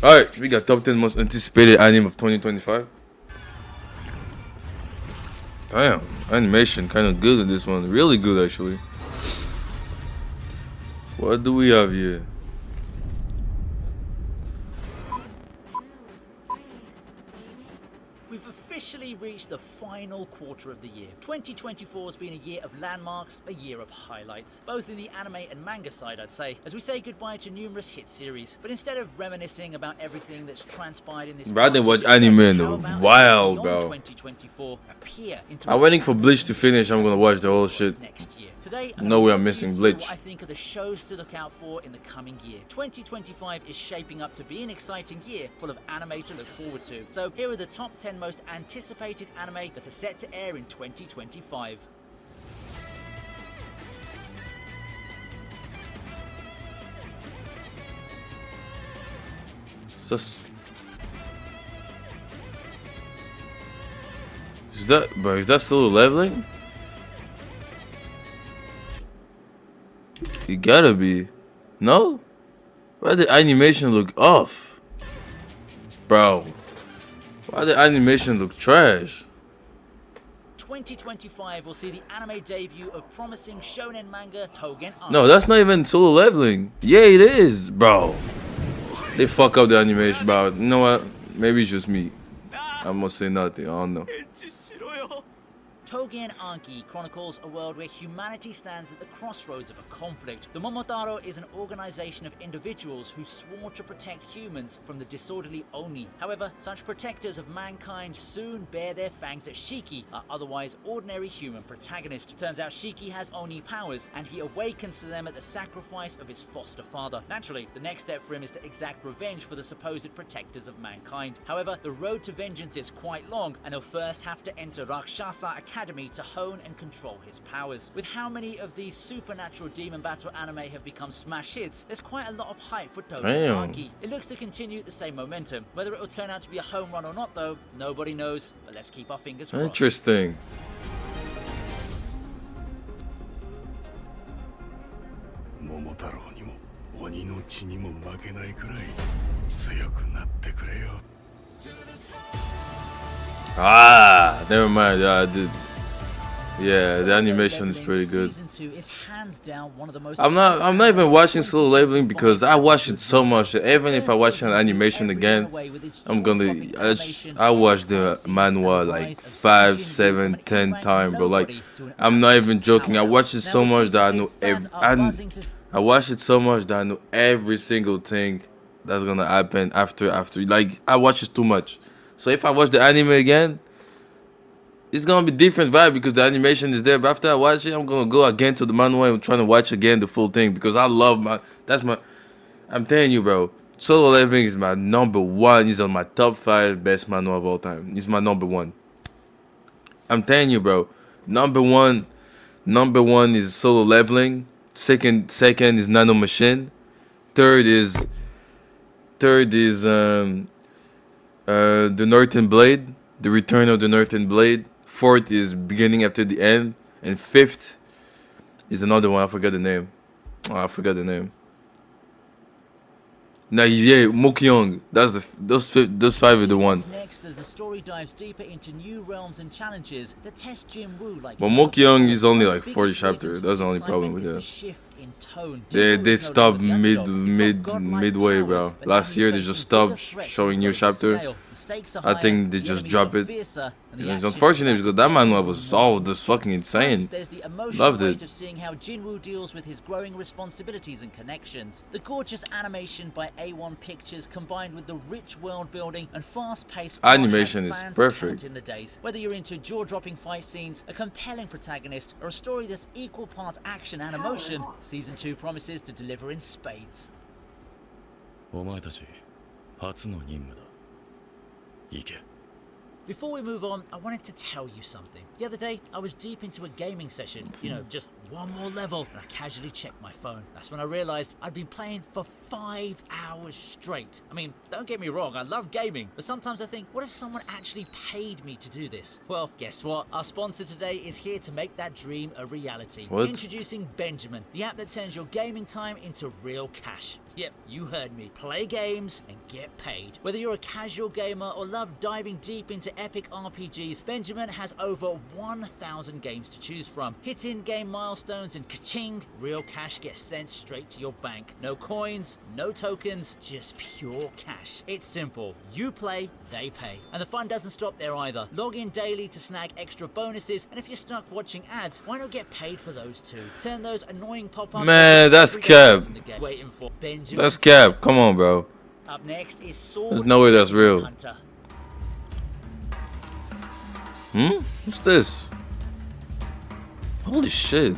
Alright, we got top 10 most anticipated anime of 2025. Damn, animation kind of good in this one. Really good, actually. What do we have here? We've officially reached the final quarter of the year. 2024 has been a year of landmarks, a year of highlights, both in the anime and manga side, I'd say, as we say goodbye to numerous hit series. But instead of reminiscing about everything that's transpired in this, Bro, I didn't watch anime in a while, bro. 2024 appear into I'm waiting for Bleach to finish. I'm gonna watch the whole shit. next year. Today, No way I'm missing Bleach. what I think are the shows to look out for in the coming year. 2025 is shaping up to be an exciting year full of anime to look forward to. So here are the top 10 most anticipated anime that are set to air in 2025. Is that Solo Leveling? It gotta be. No? Why the animation look off? Bro. Why the animation look trash? 2025 will see the anime debut of promising shonen manga Tougen Anki. No, that's not even Solo Leveling. Yeah, it is, bro. They fuck up the animation, bro. You know what? Maybe it's just me. I'm gonna say nothing. I don't know. Tougen Anki chronicles a world where humanity stands at the crossroads of a conflict. The Momotaro is an organization of individuals who swore to protect humans from the disorderly Oni. However, such protectors of mankind soon bare their fangs at Shiki, our otherwise ordinary human protagonist. Turns out Shiki has Oni powers, and he awakens to them at the sacrifice of his foster father. Naturally, the next step for him is to exact revenge for the supposed protectors of mankind. However, the road to vengeance is quite long, and he'll first have to enter Rakshasa Academy to hone and control his powers. With how many of these supernatural demon battle anime have become smash hits, there's quite a lot of hype for Tougen Anki. It looks to continue the same momentum. Whether it will turn out to be a home run or not, though, nobody knows, but let's keep our fingers crossed. Interesting. Ah, never mind. Yeah, I did. Yeah, the animation is pretty good. I'm not even watching Solo Leveling because I watch it so much. Even if I watch an animation again, I watch the manhwa like 5, 7, 10 times, bro. Like, I'm not even joking. I watch it so much that I watch it so much that I know every single thing that's gonna happen after. Like, I watch it too much. So if I watch the anime again, it's gonna be different vibe because the animation is there. But after I watch it, I'm gonna go again to the manhwa and trying to watch again the full thing because I love I'm telling you, bro. Solo Leveling is my number one. He's on my top 5 best manhwa of all time. He's my number one. I'm telling you, bro. Number one is Solo Leveling. Second is Nano Machine. Third is the Northern Blade, the Return of the Northern Blade. Fourth is Beginning After the End, and fifth is another one. I forgot the name. Nah, yeah, Mokyung. That's those 5 are the one. Next, as the story dives deeper into new realms and challenges that test Jinwoo like. But Mokyung is only like 40 chapters. That's the only problem with that. They stopped midway, bro. Last year they just stopped showing new chapter. I think they just drop it. And it's unfortunate because that manhwa was all just fucking insane. Loved it. Of seeing how Jinwoo deals with his growing responsibilities and connections. The gorgeous animation by A1 Pictures combined with the rich world building and fast-paced animation is perfect. In the days. Whether you're into jaw-dropping fight scenes, a compelling protagonist, or a story that's equal parts action and emotion, Season 2 promises to deliver in spades. Before we move on, I wanted to tell you something. The other day, I was deep into a gaming session, just one more level, and I casually checked my phone. That's when I realized I'd been playing for 5 hours straight. I mean, don't get me wrong, I love gaming, but sometimes I think, what if someone actually paid me to do this? Well, guess what? Our sponsor today is here to make that dream a reality. What? Introducing Benjamin, the app that turns your gaming time into real cash. Yep, you heard me. Play games and get paid. Whether you're a casual gamer or love diving deep into epic RPGs, Benjamin has over 1,000 games to choose from. Hit in-game milestones and ka-ching, real cash gets sent straight to your bank. No coins, no tokens, just pure cash. It's simple. You play, they pay. And the fun doesn't stop there either. Log in daily to snag extra bonuses, and if you're stuck watching ads, why not get paid for those too? Turn those annoying pop-ups. Man, that's cap. Waiting for Benjamin. That's cap. Come on, bro. Up next is Sword. There's no way that's real. Hunter. What's this? Holy shit.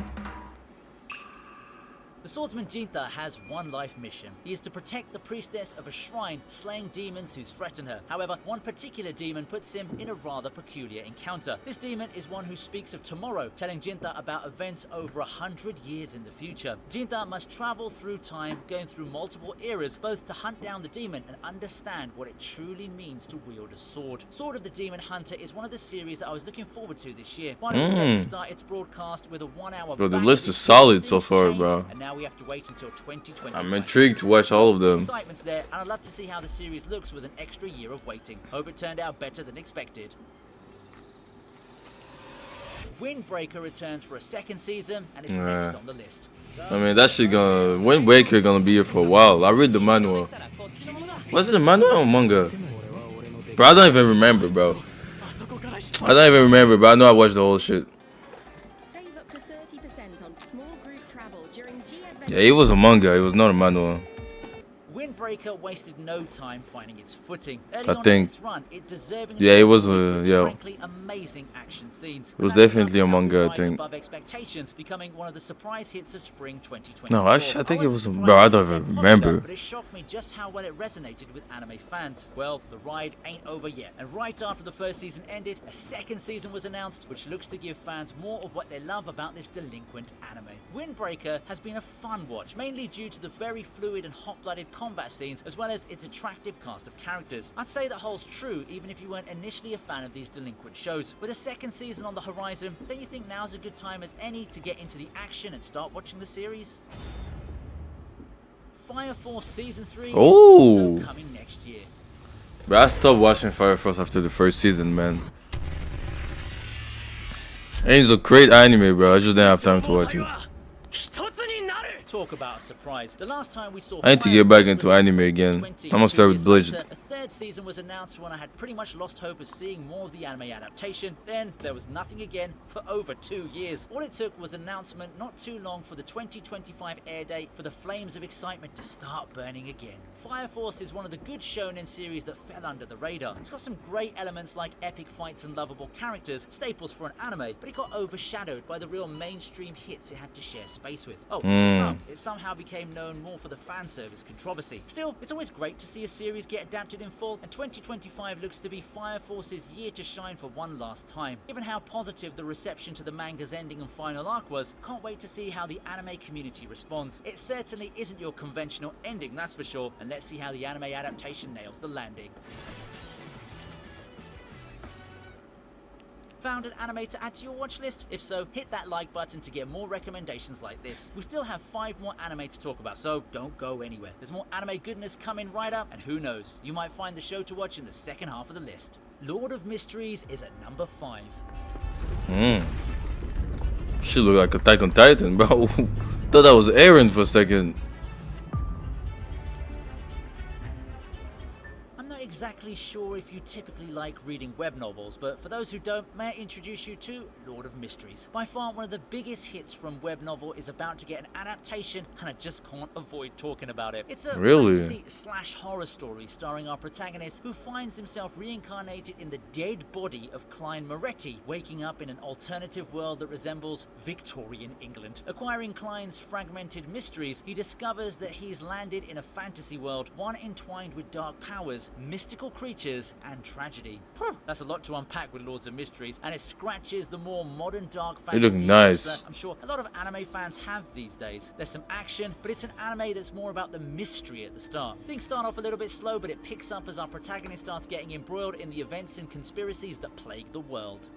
The swordsman Jinta has one life mission. He is to protect the priestess of a shrine, slaying demons who threaten her. However, one particular demon puts him in a rather peculiar encounter. This demon is one who speaks of tomorrow, telling Jinta about events over 100 years in the future. Jinta must travel through time, going through multiple eras, both to hunt down the demon and understand what it truly means to wield a sword. Sword of the Demon Hunter is one of the series that I was looking forward to this year. One was set to start its broadcast with a 1-hour. Bro, the list is solid so far, bro. And now we have to wait until 2020. I'm intrigued to watch all of them. Excitement's there, and I'd love to see how the series looks with an extra year of waiting. Hope it turned out better than expected. Windbreaker returns for a second season, and it's next on the list. I mean, that shit gonna... Wind Waker gonna be here for a while. I read the manual. Was it a manual or manga? Bro, I don't even remember, bro. I don't even remember, but I know I watched the whole shit. Save up to 30% on small group travel during Yeah, it was a manga. It was not a manual. Windbreaker wasted no time finding its footing. Early I on think- in its run, it deservingly Yeah, it was its yeah. frankly amazing action scenes. It was And that's definitely enough a to manga, I rise think. above expectations, becoming one of the surprise hits of spring 2024. No, I think it was a... wasn't Bro, I surprised don't it was even that remember. popular, but it shocked me just how well it resonated with anime fans. Well, the ride ain't over yet. And right after the first season ended, a second season was announced, which looks to give fans more of what they love about this delinquent anime. Windbreaker has been a fun watch, mainly due to the very fluid and hot-blooded combat scenes, as well as its attractive cast of characters. I'd say that holds true even if you weren't initially a fan of these delinquent shows. With a second season on the horizon, don't you think now's a good time as any to get into the action and start watching the series? Fire Force Season 3 is Ooh. also coming next year. But I stopped watching Fire Force after the first season, man. And it's a great anime, bro. I just didn't have time to watch it. Talk about a surprise. The last time we saw I need to Fire get back Force into was in anime again. 2020. I'm gonna start with 2 years Bleach. later, a third season was announced when I had pretty much lost hope of seeing more of the anime adaptation. Then there was nothing again for over 2 years. All it took was an announcement not too long for the 2025 air date for the flames of excitement to start burning again. Fire Force is one of the good shonen series that fell under the radar. It's got some great elements like epic fights and lovable characters, staples for an anime, but it got overshadowed by the real mainstream hits it had to share space with. Oh, to some, it somehow became known more for the fan service controversy. Still, it's always great to see a series get adapted in full, and 2025 looks to be Fire Force's year to shine for one last time. Given how positive the reception to the manga's ending and final arc was, can't wait to see how the anime community responds. It certainly isn't your conventional ending, that's for sure, and let's see how the anime adaptation nails the landing. Found an anime to add to your watch list? If so, hit that like button to get more recommendations like this. We still have 5 more anime to talk about, so don't go anywhere. There's more anime goodness coming right up, and who knows, you might find the show to watch in the second half of the list. Lord of Mysteries is at number 5. She look like Attack on Titan, bro. Thought that was Eren for a second. Exactly sure if you typically like reading web novels, but for those who don't, may I introduce you to Lord of Mysteries. By far one of the biggest hits from web novel is about to get an adaptation, and I just can't avoid talking about it. It's a fantasy / horror story starring our protagonist who finds himself reincarnated in the dead body of Klein Moretti, waking up in an alternative world that resembles Victorian England. Acquiring Klein's fragmented mysteries, he discovers that he's landed in a fantasy world, one entwined with dark powers, mystical creatures, and tragedy. That's a lot to unpack with Lords of Mysteries, and it scratches the more modern dark They look fantasy nice. that I'm sure a lot of anime fans have these days. There's some action, but it's an anime that's more about the mystery at the start. Things start off a little bit slow, but it picks up as our protagonist starts getting embroiled in the events and conspiracies that plague the world.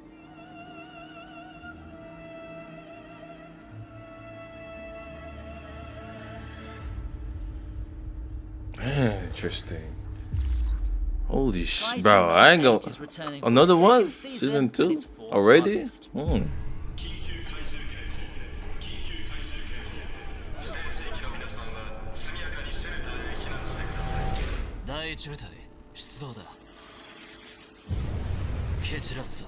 Interesting. Holy Kaiju bro, number I ain't 8 gonna. is returning for Another a second one? season, Season and 2? it's for Already? August. Hmm. 第一部隊出動だ蹴散らすぞ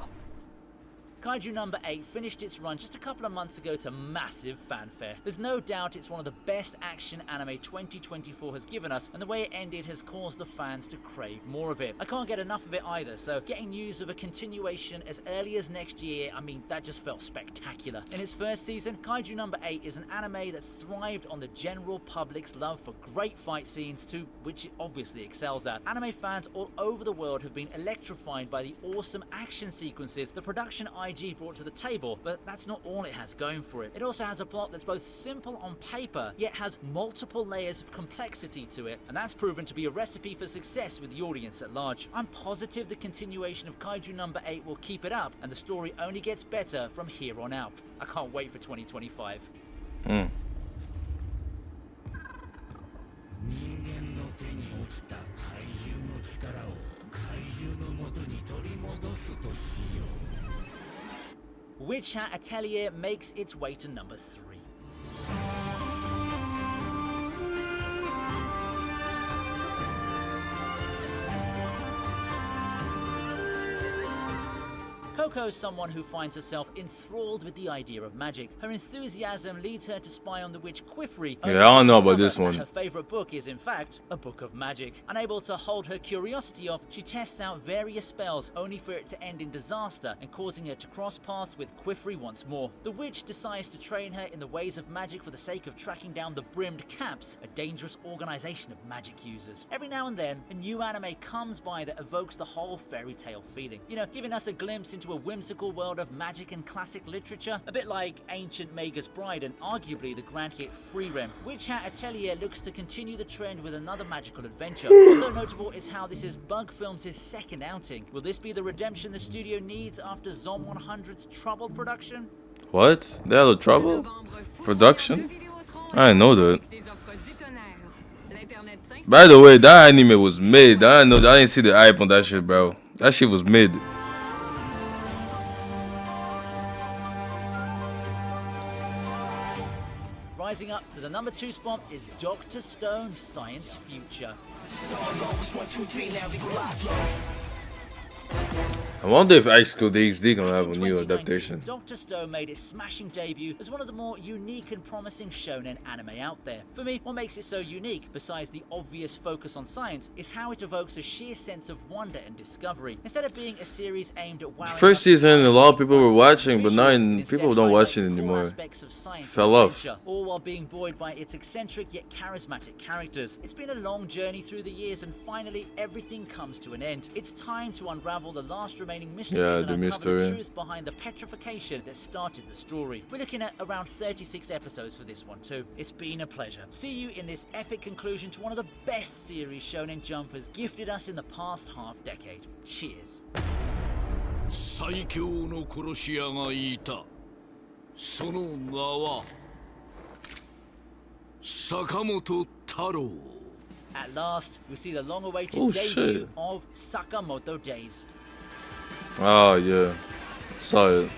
Kaiju number 8 finished its run just a couple of months ago to massive fanfare. There's no doubt it's one of the best action anime 2024 has given us, and the way it ended has caused the fans to crave more of it. I can't get enough of it either, so getting news of a continuation as early as next year, I mean, that just felt spectacular. In its first season, Kaiju number 8 is an anime that's thrived on the general public's love for great fight scenes, to which it obviously excels at. Anime fans all over the world have been electrified by the awesome action sequences the production IG brought to the table, but that's not all it has going for it. It also has a plot that's both simple on paper, yet has multiple layers of complexity to it, and that's proven to be a recipe for success with the audience at large. I'm positive the continuation of Kaiju number 8 will keep it up, and the story only gets better from here on out. I can't wait for 2025. 人間の手に落ちた怪獣の力を怪獣の元に取り戻すとしよう Witch Hat Atelier makes its way to number 3. Coco is someone who finds herself enthralled with the idea of magic. Her enthusiasm leads her to spy on the witch Qufri. Yeah, I don't know about this discover one. that her favorite book is, in fact, a book of magic. Unable to hold her curiosity off, she tests out various spells, only for it to end in disaster and causing her to cross paths with Qufri once more. The witch decides to train her in the ways of magic for the sake of tracking down the Brimmed Caps, a dangerous organization of magic users. Every now and then, a new anime comes by that evokes the whole fairy tale feeling. You know, giving us a glimpse into a whimsical world of magic and classic literature, a bit like Ancient Magus Bride and arguably the grand hit Freerem. Witch Hat Atelier looks to continue the trend with another magical adventure. Also notable is how this is Bug Films' second outing. Will this be the redemption the studio needs after Zom 100's troubled production? What? They had a trouble? Production? I didn't know that. By the way, that anime was mid. I didn't see the hype on that shit, bro. That shit was mid. Rising up to the number 2 spot is Dr. Stone Science Future. I wonder if X Code XD gonna have a new 2019, adaptation. Dr. Stone made its smashing debut as one of the more unique and promising shonen anime out there. For me, what makes it so unique, besides the obvious focus on science, is how it evokes a sheer sense of wonder and discovery. Instead of being a series aimed at wowing First us season, a lot of people were with watching, but now visuals, people instead don't watch it highlights core anymore. aspects of science Fell and off. adventure, all while being buoyed by its eccentric yet charismatic characters. It's been a long journey through the years, and finally everything comes to an end. It's time to unravel the last remaining mysteries Yeah, and the uncover the mystery. truth behind the petrification that started the story. We're looking at around 36 episodes for this one too. It's been a pleasure. See you in this epic conclusion to one of the best series Shonen Jump has gifted us in the past half-decade. Cheers. 最強の殺し屋がいたその名は坂本太郎 At last, we see the long-awaited Oh, debut shit. of Sakamoto Days. Oh yeah, saw it.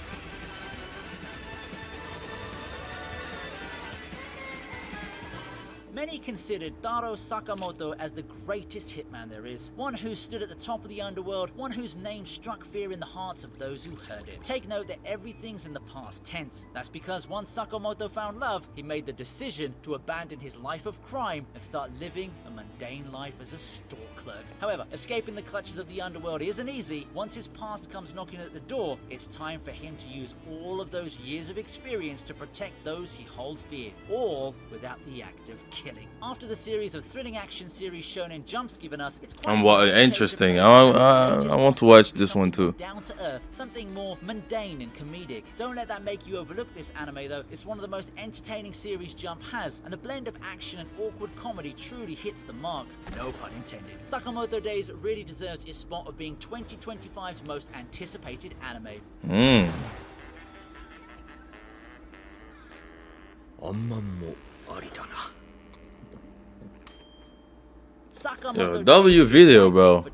Many considered Taro Sakamoto as the greatest hitman there is. One who stood at the top of the underworld, one whose name struck fear in the hearts of those who heard it. Take note that everything's in the past tense. That's because once Sakamoto found love, he made the decision to abandon his life of crime and start living a mundane life as a store clerk. However, escaping the clutches of the underworld isn't easy. Once his past comes knocking at the door, it's time for him to use all of those years of experience to protect those he holds dear, all without the act of killing. thrilling. After the series of thrilling action series Shonen Jump's given us, it's quite I'm hard to take interesting. the I want to watch this one too. down to earth, something more mundane and comedic. Don't let that make you overlook this anime though. It's one of the most entertaining series Jump has, and the blend of action and awkward comedy truly hits the mark. No pun intended. Sakamoto Days really deserves its spot of being 2025's most anticipated anime. あんまんもありだな。 Sakamoto Yo, W video, bro.